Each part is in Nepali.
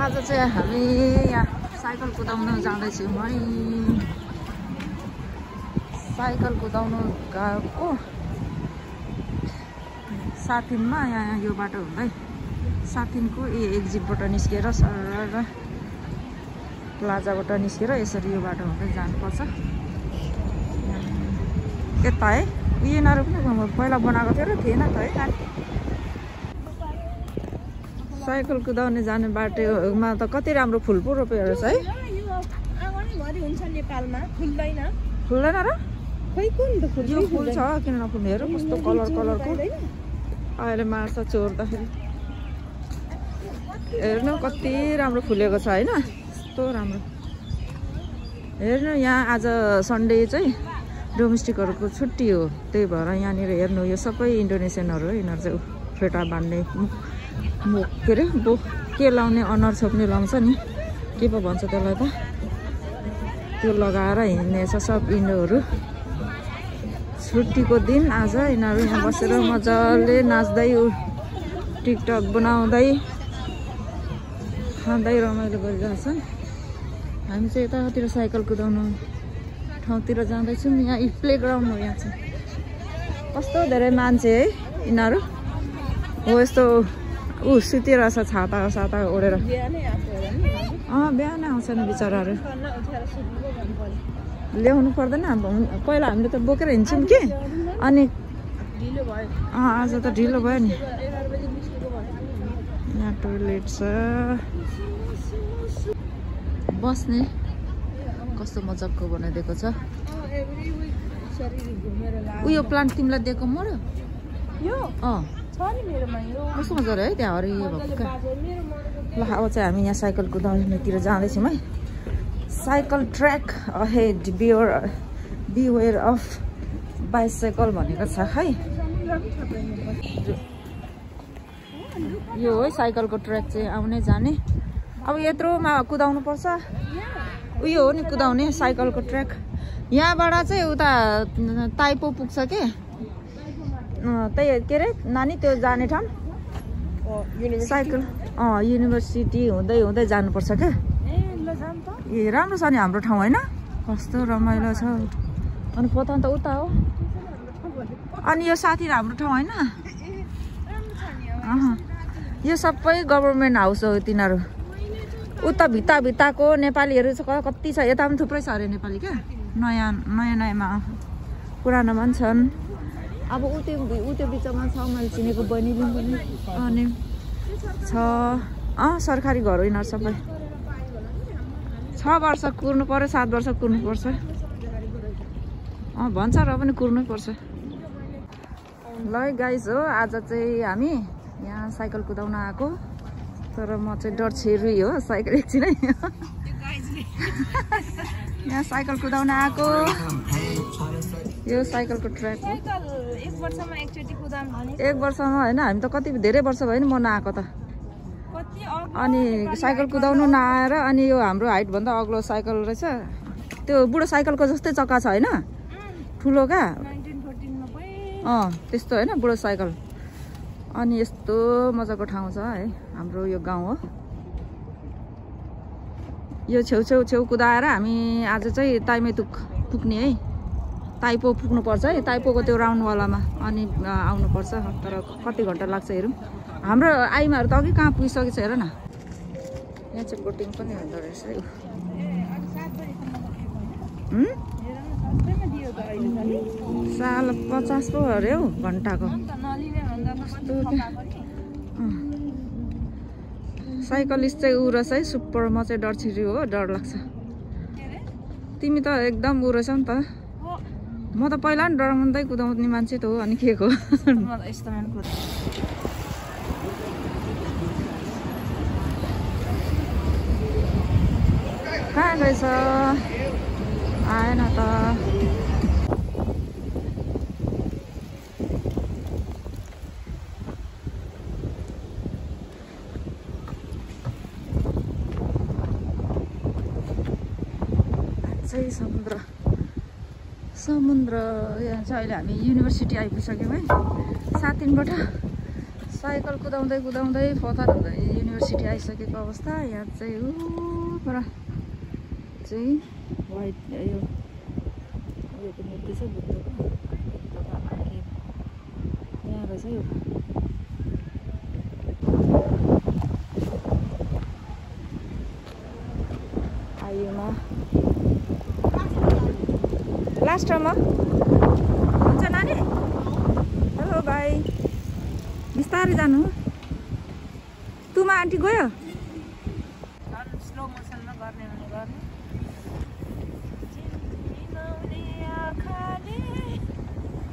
आज चाहिँ हामी यहाँ साइकल कुदाउन जाँदैछौँ है। साइकल कुदाउनु गएको 7 दिनमा यहाँ यो बाटो हुँदै 7 दिनको एक्जिटबाट निस्केर सर प्लाजाबाट निस्केर यसरी यो बाटो हुँदै जानुपर्छ। यता है यिनीहरू पनि पहिला बनाएको थियो र थिएन त है। साइकल कुदाउने जाने बाटोमा त कति राम्रो फुल पो रोप्यो रहेछ है। फुल्दैन र यो फुल छ किन नफुल्ने हेर कस्तो कलर कलरको अहिले मार्छ चोर्दाखेरि। हेर्नु कति राम्रो फुलेको छ होइन कस्तो राम्रो। हेर्नु यहाँ आज सन्डे चाहिँ डोमेस्टिकहरूको छुट्टी हो त्यही भएर यहाँनिर हेर्नु यो सबै इन्डोनेसियनहरू हो। यिनीहरू चाहिँ फेटा बान्ने के अरे के लाउने अनुहार छोप्ने लाउँछ नि के पो भन्छ त्यसलाई त त्यो लगाएर हिँड्नेछ सब इन्डोहरू। छुट्टीको दिन आज यिनीहरू यहाँ बसेर मजाले नाच्दै टिकटक बनाउँदै खाँदै रमाइलो गरिरहेछन्। हामी चाहिँ यतातिर साइकल कुदाउनु ठाउँतिर जाँदैछौँ। यहाँ प्ले ग्राउन्ड हो। यहाँ चाहिँ कस्तो धेरै मान्छे है यिनीहरू हो। यस्तो सुतिरहेछ छाता साता ओढेर। बिहान आउँछ नि बिचराहरू ल्याउनु पर्दैन। पहिला हामीले त बोकेर हिँड्छौँ कि अनि आज त ढिलो भयो नि। यहाँ टोइलेट छ बस्ने कस्तो मजाको बनाइदिएको छ। उयो प्लान्ट तिमीलाई दिएको म र कस्तो मजाले है त्यहाँ हरियो भएको क्या। ल अब चाहिँ हामी यहाँ साइकल कुदाउनेतिर जाँदैछौँ है। Cycle track ahead beware of bicycle भनेको छ है। यो है साइकलको ट्र्याक चाहिँ आउने जाने। अब यत्रोमा कुदाउनु पर्छ। उयो हो नि कुदाउने साइकलको ट्र्याक। यहाँबाट चाहिँ उता ताइपो पुग्छ के त्यही के अरे नानी त्यो जाने ठाउँ साइकल युनिभर्सिटी हुँदै हुँदै जानुपर्छ क्या। ए राम्रो छ नि हाम्रो ठाउँ होइन कस्तो रमाइलो छ। अनि पता त उता हो। अनि यो साथी हाम्रो ठाउँ होइन यो सबै गभर्मेन्ट हाउस हो। तिनीहरू उता भित्ताको नेपालीहरू कति छ। यता पनि थुप्रै छ अरे नेपाली क्या। नयाँमा पुरानोमा पनि छन्। अब उत्यो बिचमा छ मैले चिनेको बहिनी पनि अनि छ सरकारी घर हो यिनीहरू सबै। 6 वर्ष कुर्नु पर्यो 7 वर्ष कुर्नु पर्छ भन्छ र पनि कुर्नै पर्छ। ल गाइस हो आज चाहिँ हामी यहाँ साइकल कुदाउन आएको तर म चाहिँ डर छिरुई हो साइकल एकछिनै यहाँ साइकल कुदाउन आएको। यो साइकलको ट्र्याक हो। 1 वर्षमा होइन हामी त कति धेरै वर्ष भयो नि म नआएको त। अनि साइकल कुदाउनु नआएर अनि यो हाम्रो हाइटभन्दा अग्लो साइकल रहेछ। त्यो बुढो साइकलको जस्तै चक्का छ होइन ठुलो क्या त्यस्तो होइन बुढो साइकल। अनि यस्तो मजाको ठाउँ छ है हाम्रो यो गाउँ हो। यो छेउ कुदाएर हामी आज चाहिँ ताइमेतुक पुग्ने है। ताइपो पुग्नुपर्छ है ताइपोको त्यो राउन्डवालामा अनि आउनुपर्छ। तर कति घन्टा लाग्छ हेरौँ। हाम्रो आइमाहरू त अघि कहाँ पुगिसकेछ हेर न। यहाँ चाहिँ बोटिङ पनि हुँदो रहेछ है। साल 50 पो अरे हौ घन्टाको। साइकलिस्ट चाहिँ ऊ रहेछ है सुपर। म चाहिँ डर छिरी हो डर लाग्छ। तिमी त एकदम ऊ रहेछ नि त। म त पहिला नि डराउँदै कुदाउने मान्छे त हो अनि के को कहाँ गएछ आएन त। समुद्र यहाँ चाहिँ अहिले हामी युनिभर्सिटी आइपुगिसक्यौँ है। 7 दिनबाट साइकल कुदाउँदै कुदाउँदै पथर हुँदै युनिभर्सिटी आइसकेको अवस्था। यहाँ चाहिँ पर चाहिँ वाइट यो मूर्ति छ बुद्धको। यहाँ रहेछ यो आयुमा लास्ट टर्ममा हुन्छ नानी। हेलो भाइ, बिस्तारै जानु। तुमा आन्टी गयो स्लो मोसनमा गर्ने भने गर्ने।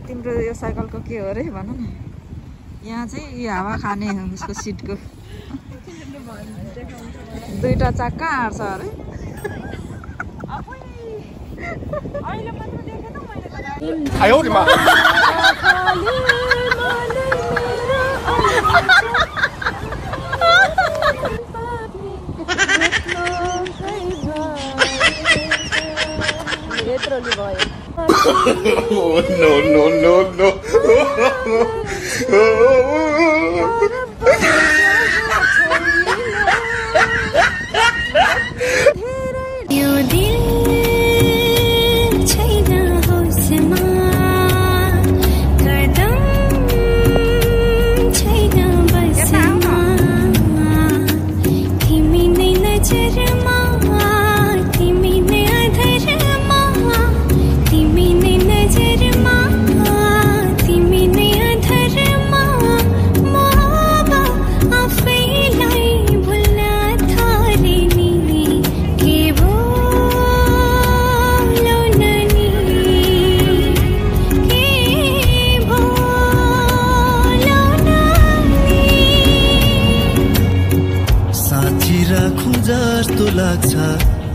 तिम्रो यो साइकलको के हो अरे भन न। यहाँ चाहिँ यो हावा खाने हो उसको सिटको। दुईटा चक्का आँट्छ अरे। आयो नि मा no.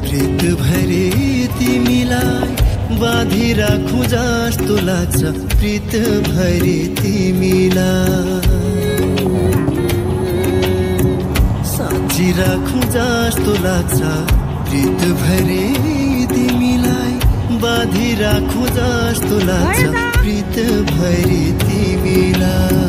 प्रीत भरे तिमीलाई बाँधी राखुँ जस्तो लाग्छ। प्रीत भरे तिमीलाई साँची राखुँ जस्तो लाग्छ। प्रीत भरे तिमीलाई बाँधी राखुँ जस्तो लाग्छ। प्रीत भरे तिमीलाई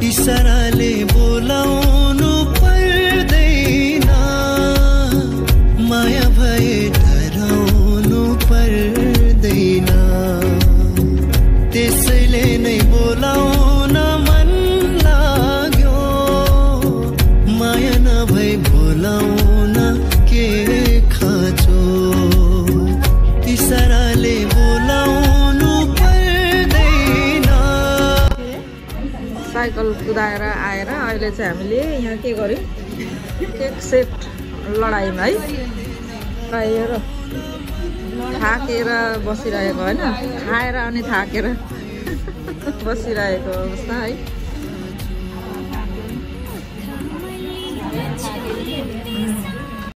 इशाराले बोलाउनु पर्दैन, माया भए डराउनु पर्दैन। त्यसैले नै बोलाउन मन लाग्यो, माया नभई बोलाउन के खाँचो। इशाराले बोलाउनु साइकल कुदाएर आएर अहिले चाहिँ हामीले यहाँ के गर्यौँ, केक सेट लडाइमा है खाएर थाकेर बसिरहेको होइन, खाएर अनि थाकेर बसिरहेको अवस्था है।